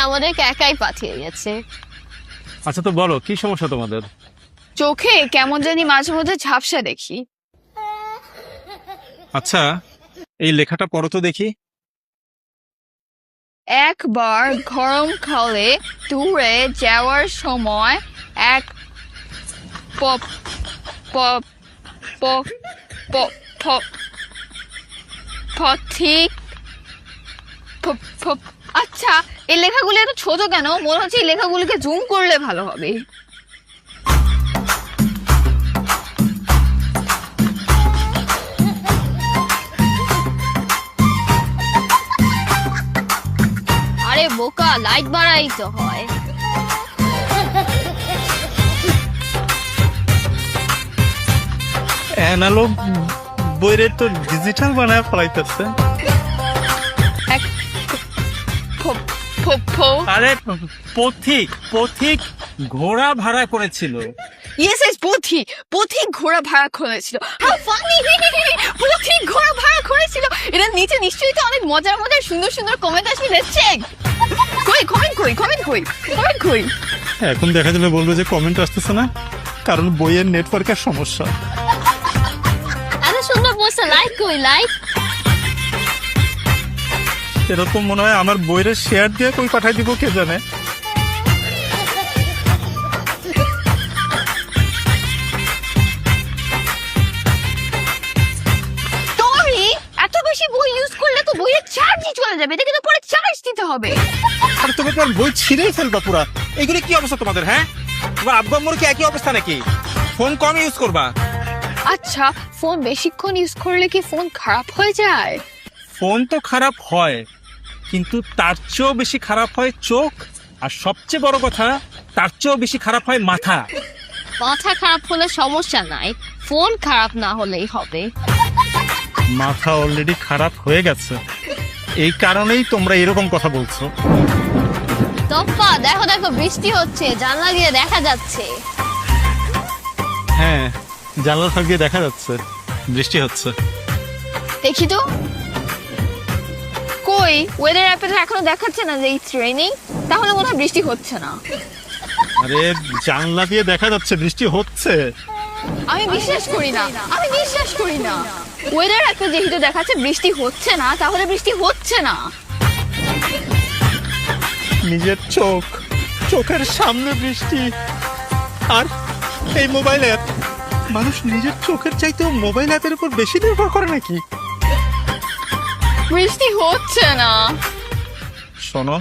আমাদেরকে একাই পাঠিয়ে গেছে। আচ্ছা তো বলো কি সমস্যা তোমাদের? চোখে কেমন জানি মাঝে মধ্যে ঝাপসা দেখি। আচ্ছা এই লেখাটা পড়ো তো দেখি। একবার গরমকালে দূরে যাওয়ার সময় এক pop pop pop pop pop পথিক আচ্ছা এই লেখাগুলো এত ছোট কেন? মনে হচ্ছে এই লেখাগুলোকে জুম করলে ভালো হবে। আরে বোকা, লাইট বাড়াই তো হয়। অ্যানালগ বইরে তো ডিজিটাল বানায় ফলাইতেছে। আরে পথিক পথিক ঘোড়া ভাড়া করেছিল। ইয়েস ইয়েস পথিক পথিক ঘোড়া ভাড়া করেছিল। How funny! পথিক ঘোড়া ভাড়া করেছিল। এর নিচে নিশ্চয়ই তো অনেক মজার মজার সুন্দর সুন্দর কমেন্ট আসবে। Let's check. কই এখন দেখা যাবে বলবো যে কমেন্ট আসতেছে না, কারণ বইয়ের নেটওয়ার্কের সমস্যা। এত সুন্দর পোস্ট লাইক লাইক। এরকম মনে হয় আমার বইয়ের শেয়ার দিয়ে কই পাঠাই দিব কে জানে। এত বেশি বই ইউজ করলে তো বইয়ের চার্জই চলে যাবে। এটা কিন্তু পরে চার্জ দিতে হবে। আর তুমি তো বই ছিঁড়েই ফেলবা পুরা। এগুলি কি অবস্থা তোমাদের? হ্যাঁ, তোমার আব্বু আম্মুর কি একই অবস্থা নাকি? ফোন কম ইউজ করবা। আচ্ছা ফোন বেশিক্ষণ ইউজ করলে কি ফোন খারাপ হয়ে যায়? ফোন তো খারাপ হয়, কিন্তু তার চেয়েও বেশি খারাপ হয় চোখ, আর সবচেয়ে বড় কথা তার চেয়েও বেশি খারাপ হয় মাথা। মাথা খারাপ হলে সমস্যা নাই, ফোন খারাপ না হলেই হবে। মাথা অলরেডি খারাপ হয়ে গেছে, এই কারণেই তোমরা এরকম কথা বলছো। তোপ্পা দেখো দেখো বৃষ্টি হচ্ছে, জানলা দিয়ে দেখা যাচ্ছে। হ্যাঁ জানলার ফাঁক দিয়ে দেখা যাচ্ছে বৃষ্টি হচ্ছে। দেখি তো কই, ওয়েদার অ্যাপে তো এখনো দেখাচ্ছে না যে ইটস রেইনিং। তাহলে মনে হয় বৃষ্টি হচ্ছে না। আরে জানলা দিয়ে দেখা যাচ্ছে বৃষ্টি হচ্ছে। আমি বিশ্বাস করি না। ওয়েদার অ্যাপে যেহেতু দেখাচ্ছে বৃষ্টি হচ্ছে না, তাহলে বৃষ্টি হচ্ছে না। নিজের চোখের সামনে বৃষ্টি, আর এই মোবাইল অ্যাপ। মানুষ নিজের চোখের চাইতেও মোবাইল অ্যাপের উপর বেশি নির্ভর করে নাকি? বৃষ্টি হচ্ছে না। শোনো